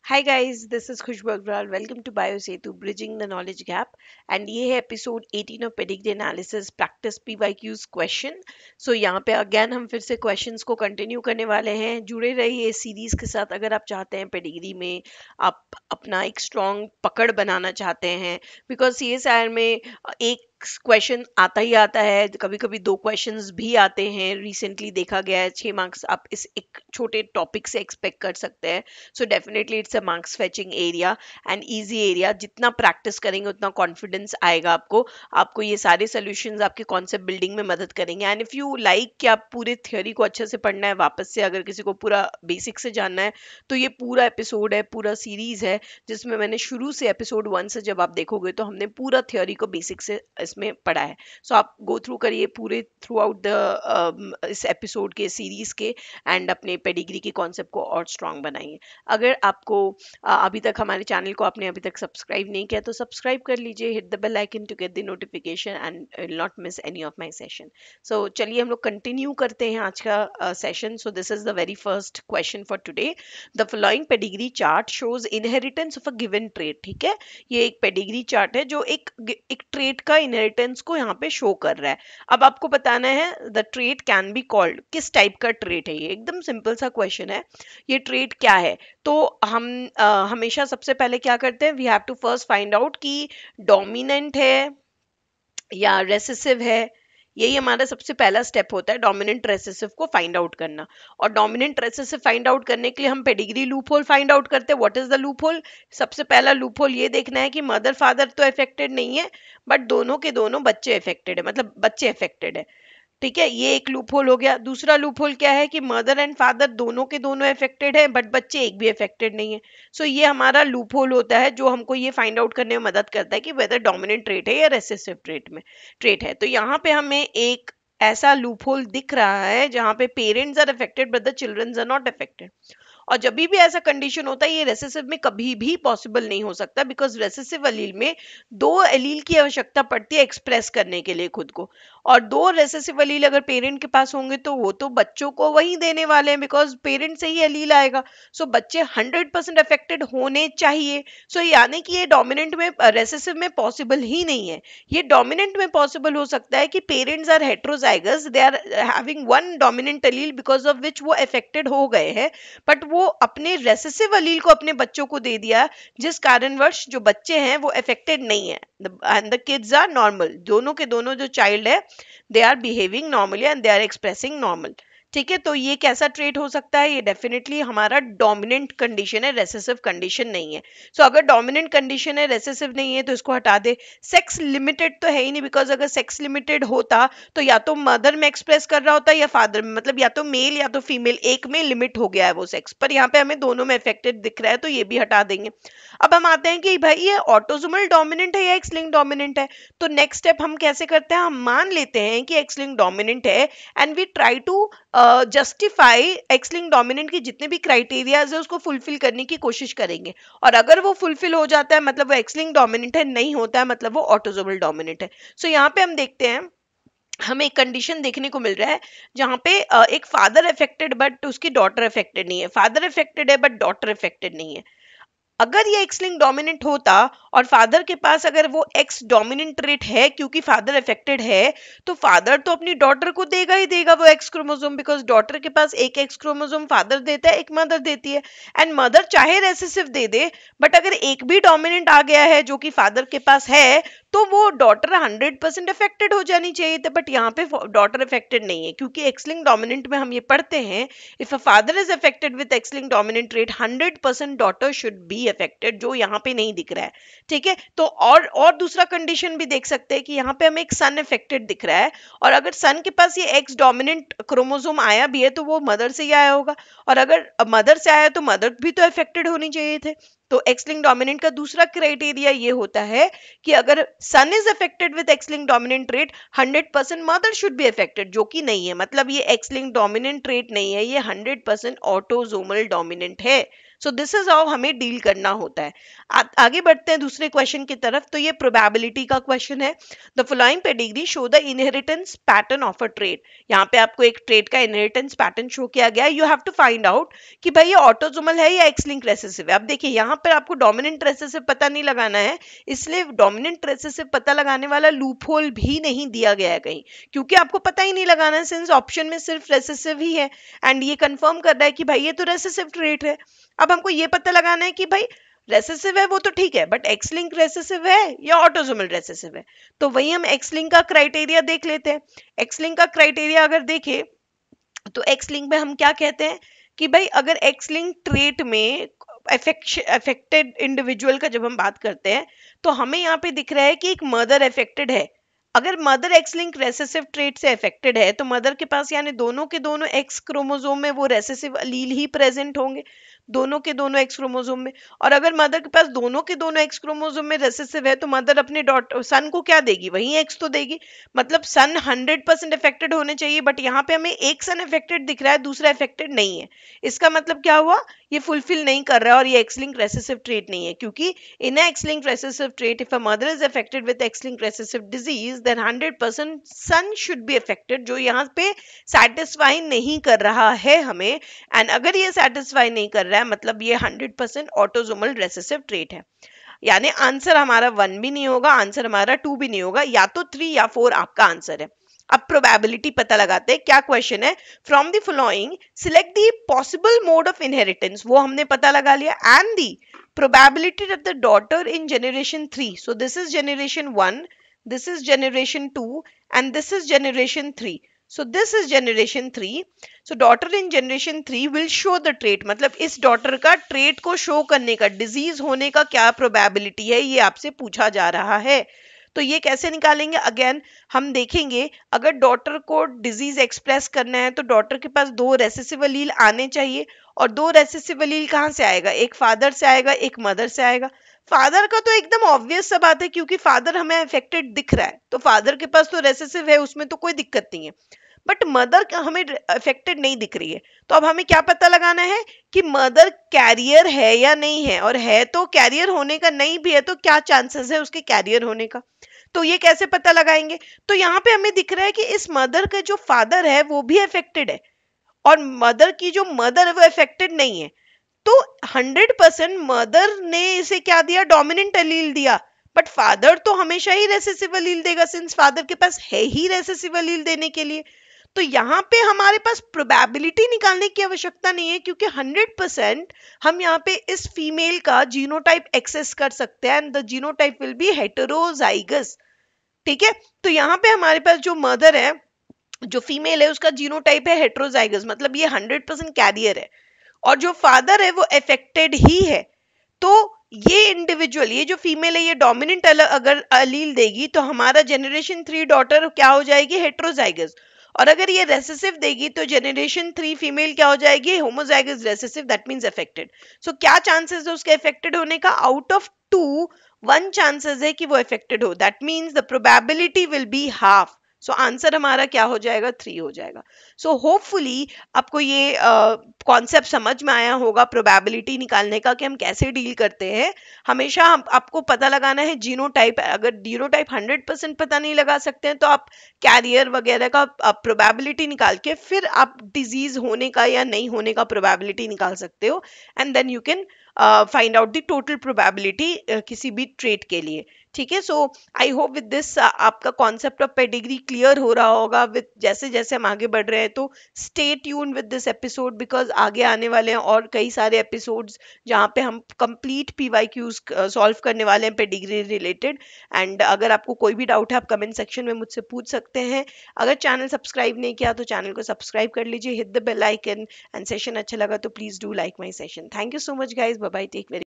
Hi guys, this is Khushboo Agarwal. Welcome to bio Setu bridging the knowledge gap. And ये है episode 18 of pedigree analysis practice PYQs question. So यहाँ पे again हम फिर से क्वेश्चंस को कंटिन्यू करने वाले हैं। जुड़े रहिए इस सीरीज के साथ अगर आप चाहते हैं पेडिग्री में आप अपना एक स्ट्रॉन्ग पकड़ बनाना चाहते हैं। बिकॉज सीएसआईआर में एक क्वेश्चन आता ही आता है, कभी कभी दो क्वेश्चंस भी आते हैं। रिसेंटली देखा गया है 6 मार्क्स आप इस एक छोटे टॉपिक से एक्सपेक्ट कर सकते हैं। So definitely it's a marks fetching area and easy area. जितना प्रैक्टिस करेंगे उतना कॉन्फिडेंस आएगा आपको। आपको ये सारे सोल्यूशंस आपके कॉन्सेप्ट बिल्डिंग में मदद करेंगे। एंड इफ यू लाइक कि आप पूरे थ्योरी को अच्छे से पढ़ना है वापस से, अगर किसी को पूरा बेसिक से जानना है, तो ये पूरा एपिसोड है, पूरा सीरीज है, जिसमें मैंने शुरू से एपिसोड 1 से जब आप देखोगे तो हमने पूरा थ्योरी को बेसिक से इसमें पढ़ा है। सो आप गो थ्रू करिए पूरे थ्रू आउट द इस एपिसोड के सीरीज के, एंड अपने पेडिग्री के कॉन्सेप्ट को और स्ट्रांग बनाइए। अगर आपको अभी तक हमारे चैनल को आपने अभी तक सब्सक्राइब नहीं किया तो सब्सक्राइब कर लीजिए, hit the bell icon to get the notification and will not miss any of my session. So चलिए हम लोग कंटिन्यू करते हैं आज का session. So this is the very first question for today. The following pedigree chart shows inheritance of a given trait. ठीक है, ये एक पेडिग्री चार्ट है जो एक ट्रेट का इनहेरिटेंस को यहाँ पे शो कर रहा है। अब आपको बताना है the trait can be called, किस टाइप का ट्रेट है ये। एकदम सिंपल सा क्वेश्चन है, ये ट्रेट क्या है। तो हम हमेशा सबसे पहले क्या करते हैं, we have to first find out कि डोमिनेंट है या रेसेसिव है। यही हमारा सबसे पहला स्टेप होता है, डोमिनेंट रेसेसिव को फाइंड आउट करना। और डोमिनेंट रेसेसिव फाइंड आउट करने के लिए हम pedigree loop hole find out करते हैं। What is the loop hole? सबसे पहला लूप होल ये देखना है कि मदर फादर तो अफेक्टेड नहीं है, बट दोनों के दोनों बच्चे अफेक्टेड है, मतलब बच्चे अफेक्टेड है। ठीक है, ये एक लूप होल हो गया। दूसरा लूप होल क्या है कि मदर एंड फादर दोनों के दोनों अफेक्टेड है, बट बच्चे एक भी अफेक्टेड नहीं है। सो ये हमारा लूप होल होता है जो हमको ये फाइंड आउट करने में मदद करता है कि वेदर डोमिनेंट ट्रेट है या रेसेसिव ट्रेट है। तो यहाँ पे हमें एक ऐसा लूप होल दिख रहा है जहाँ पे parents are affected but the childrens are not affected. और जब भी ऐसा कंडीशन होता है, ये रेसेसिव में कभी भी पॉसिबल नहीं हो सकता, बिकॉज रेसेसिव अलील में दो अलील की आवश्यकता पड़ती है एक्सप्रेस करने के लिए खुद को। और दो रेसेसिव अलील अगर पेरेंट के पास होंगे तो वो तो बच्चों को वही देने वाले हैं, बिकॉज पेरेंट से ही अलील आएगा। सो बच्चे 100% अफेक्टेड होने चाहिए। सो यानी कि ये डोमिनेंट में रेसेसिव में पॉसिबल ही नहीं है। ये डोमिनेंट में पॉसिबल हो सकता है कि parents are heterozygous, they are having one dominant allele because of which वो अफेक्टेड हो गए हैं, बट वो अपने रेसेसिव अलील को अपने बच्चों को दे दिया, जिस कारणवश जो बच्चे हैं वो अफेक्टेड नहीं है and the kids are normal. दोनों के दोनों जो चाइल्ड है they are behaving normally and they are expressing normal. ठीक है, तो ये कैसा ट्रेट हो सकता है? ये डेफिनेटली हमारा डोमिनेंट कंडीशन है, रेसेसिव कंडीशन नहीं है। सो अगर डोमिनेंट कंडीशन है, रेसेसिव नहीं है, तो इसको हटा दे। सेक्स लिमिटेड तो है ही नहीं, बिकॉज अगर सेक्स लिमिटेड होता तो या तो मदर में एक्सप्रेस कर रहा होता या फादर में, मतलब या तो मेल या तो फीमेल, एक में लिमिट हो गया है वो सेक्स, पर यहाँ पे हमें दोनों में अफेक्टेड दिख रहा है, तो ये भी हटा देंगे। अब हम आते हैं कि भाई ये ऑटोसोमल डोमिनेंट है या एक्स लिंक्ड डोमिनेंट है। तो नेक्स्ट स्टेप हम कैसे करते हैं, हम मान लेते हैं कि एक्स लिंक्ड डोमिनेंट है and we try to justify X linked dominant की जितने भी क्राइटेरियाज है उसको फुलफिल करने की कोशिश करेंगे। और अगर वो फुलफिल हो जाता है मतलब वो एक्स लिंक्ड डोमिनेंट है, नहीं होता है मतलब वो ऑटोसोमल डोमिनेंट है। सो यहाँ पे हम देखते हैं, हमें एक कंडीशन देखने को मिल रहा है जहां पे एक फादर अफेक्टेड बट उसकी डॉटर अफेक्टेड नहीं है, फादर अफेक्टेड है बट डॉटर अफेक्टेड नहीं है। अगर ये एक्स लिंक डोमिनेंट होता और फादर के पास अगर वो एक्स डोमिनेंट ट्रेट है क्योंकि फादर अफेक्टेड है, तो फादर तो अपनी डॉटर को देगा ही देगा वो एक्स क्रोमोसोम, बिकॉज डॉटर के पास एक एक्स क्रोमोसोम फादर देता है, एक मदर देती है। एंड मदर चाहे रेसेसिव दे दे, बट अगर एक भी डोमिनेंट आ गया है जो कि फादर के पास है, तो वो डॉटर 100% अफेक्टेड हो जानी चाहिए थी। बट यहाँ पे डॉटर अफेक्टेड नहीं है, क्योंकि एक्स लिंक डोमिनेंट में हम ये पढ़ते हैं, if a father is affected with X linked dominant trait 100% daughter should be affected, जो यहाँ पे नहीं दिख रहा है। ठीक है, तो और दूसरा कंडीशन भी देख सकते हैं कि यहाँ पे हमें एक सन अफेक्टेड दिख रहा है, और अगर सन के पास ये एक्स डोमिनेंट क्रोमोसोम आया भी है तो वो मदर से ही आया होगा, और अगर मदर से आया तो मदर भी तो अफेक्टेड होनी चाहिए थे। तो एक्स लिंक डोमिनेंट का दूसरा क्राइटेरिया ये होता है कि अगर son is affected with X linked dominant trait 100% mother should be affected, जो कि नहीं है। मतलब ये एक्स लिंक डोमिनेंट ट्रेट नहीं है, ये 100% ऑटोसोमल डोमिनेंट है। सो दिस इज हाउ हमें डील करना होता है। आगे बढ़ते हैं दूसरे क्वेश्चन की तरफ। तो ये प्रोबेबिलिटी का क्वेश्चन है। The following pedigree show the inheritance pattern of a trait. यहाँ पे आपको एक ट्रेट का इनहेरिटेंस पैटर्न शो किया गया। You have to find out कि भाई ये ऑटोसोमल है या एक्स लिंक रेसेसिव है। अब देखिए यहाँ पर आपको डोमिनेंट रेसेसिव पता नहीं लगाना है, इसलिए डोमिनेंट रेसेसिव पता लगाने वाला लूप होल भी नहीं दिया गया है कहीं, क्योंकि आपको पता ही नहीं लगाना है सिंस ऑप्शन में सिर्फ रेसेसिव ही है एंड ये कंफर्म कर रहा है कि भाई ये तो रेसेसिव ट्रेट है। अब हमको ये पता लगाना है कि भाई रेसेसिव है वो तो ठीक है, बट एक्स लिंक रेसेसिव है या ऑटोसोमल रेसेसिव है। तो वही हम एक्स लिंक का क्राइटेरिया देख लेते हैं। एक्स लिंक का क्राइटेरिया अगर देखें तो एक्स लिंक में हम क्या कहते हैं कि भाई अगर एक्स लिंक ट्रेट में अफेक्टेड इंडिविजुअल का जब हम बात करते हैं तो हमें यहाँ पे दिख रहा है कि एक मदर अफेक्टेड है। अगर mother x linked recessive trait से अफेक्टेड है तो मदर के पास यानी दोनों के दोनों एक्स क्रोमोसोम में वो रेसेसिव अलील ही प्रेजेंट होंगे, दोनों के दोनों एक्स क्रोमोसोम में। और अगर मदर के पास दोनों के दोनों एक्स क्रोमोसोम में रेसेसिव है तो मदर अपने डॉटर सन को क्या देगी, वही एक्स तो देगी। मतलब सन 100% अफेक्टेड होने चाहिए, बट यहाँ पे हमें एक सन अफेक्टेड दिख रहा है, दूसरा अफेक्टेड नहीं है। इसका मतलब क्या हुआ, ये फुलफिल नहीं कर रहा है और ये एक्स लिंक रेसेसिव ट्रेट नहीं है, क्योंकि in X linked recessive trait if a mother is affected with X linked recessive disease then 100% son should be affected, जो यहाँ पे सेटिस्फाई नहीं कर रहा है हमें। एंड अगर ये सेटिस्फाई नहीं कर रहा है मतलब ये 100% ऑटोसोमल रेसेसिव ट्रेट है। यानी आंसर हमारा 1 भी नहीं होगा, आंसर हमारा 2 भी नहीं होगा, या तो 3 या 4 आपका आंसर है। अब प्रोबेबिलिटी पता लगाते हैं। क्या क्वेश्चन है, from the following select the possible mode of inheritance, वो हमने पता लगा लिया, and the probability that the daughter in generation 3, so this is generation 1, this is generation 2 and this is generation 3, so this is generation 3, so daughter in generation 3 will show the trait, मतलब इस daughter का trait को show करने का, disease होने का क्या probability है, ये आपसे पूछा जा रहा है। तो ये कैसे निकालेंगे, अगेन हम देखेंगे। अगर डॉटर को डिजीज एक्सप्रेस करना है तो डॉटर के पास 2 रेसेसिव अलील आने चाहिए, और 2 रेसेसिव अलील कहाँ से आएगा, एक फादर से आएगा एक मदर से आएगा। फादर का तो एकदम ऑब्वियस सा बात है, क्योंकि फादर हमें अफेक्टेड दिख रहा है तो फादर के पास तो रेसेसिव है, उसमें तो कोई दिक्कत नहीं है। बट मदर हमें अफेक्टेड नहीं दिख रही है, तो अब हमें क्या पता लगाना है कि मदर कैरियर है या नहीं है, और है तो कैरियर होने का, नहीं भी है तो क्या चांसेस है उसके कैरियर होने का। तो ये कैसे पता लगाएंगे, तो यहाँ पे हमें दिख रहा है कि इस मदर का जो फादर है वो भी अफेक्टेड है और मदर की जो मदर है वो अफेक्टेड नहीं है। तो 100% मदर ने इसे क्या दिया, डोमिनेंट अलील दिया, बट फादर तो हमेशा ही रेसेसिव अलील देगा सिंस फादर के पास है ही रेसेसिव अलील देने के लिए। तो यहाँ पे हमारे पास प्रोबेबिलिटी निकालने की आवश्यकता नहीं है, क्योंकि 100% हम यहाँ पे इस फीमेल का जीनोटाइप एक्सेस कर सकते हैं and the genotype will be heterozygous. ठीक है, तो यहाँ पे हमारे पास जो मदर है, जो फीमेल है, उसका जीनोटाइप है हेटेरोजाइगस, मतलब ये 100% कैरियर है, और जो फादर है वो अफेक्टेड ही है। तो ये इंडिविजुअल, ये जो फीमेल है, ये डोमिनेंट अगर अलील देगी तो हमारा जनरेशन 3 डॉटर क्या हो जाएगी, हेटेरोजाइगस। और अगर ये रेसेसिव देगी तो जनरेशन 3 फीमेल क्या हो जाएगी, homozygous recessive, that means affected. So क्या चांसेस है उसके अफेक्टेड होने का, आउट ऑफ 2 1 चांसेस है कि वो अफेक्टेड हो, that means the probability will be half. So answer हमारा क्या हो जाएगा, 3 हो जाएगा। सो होपफुली आपको ये कॉन्सेप्ट समझ में आया होगा प्रोबेबिलिटी निकालने का, कि हम कैसे डील करते हैं। हमेशा आपको पता लगाना है जीनोटाइप। अगर जीनोटाइप 100% पता नहीं लगा सकते हैं तो आप कैरियर वगैरह का प्रोबेबिलिटी निकाल के फिर आप डिजीज होने का या नहीं होने का प्रोबेबिलिटी निकाल सकते हो, and then you can find out the total probability किसी भी ट्रेट के लिए। ठीक है, so I hope with this आपका कॉन्सेप्ट ऑफ पेडिग्री क्लियर हो रहा होगा। विद जैसे जैसे हम आगे बढ़ रहे हैं तो stay tune with this episode, because आगे आने वाले हैं और कई सारे एपिसोड्स जहाँ पे हम कंप्लीट PYQs सॉल्व करने वाले हैं पेडिग्री रिलेटेड। एंड अगर आपको कोई भी डाउट है आप कमेंट सेक्शन में मुझसे पूछ सकते हैं। अगर चैनल सब्सक्राइब नहीं किया तो चैनल को सब्सक्राइब कर लीजिए, hit the bell icon, and session अच्छा लगा तो please do like my session. Thank you so much guys, bye bye, take very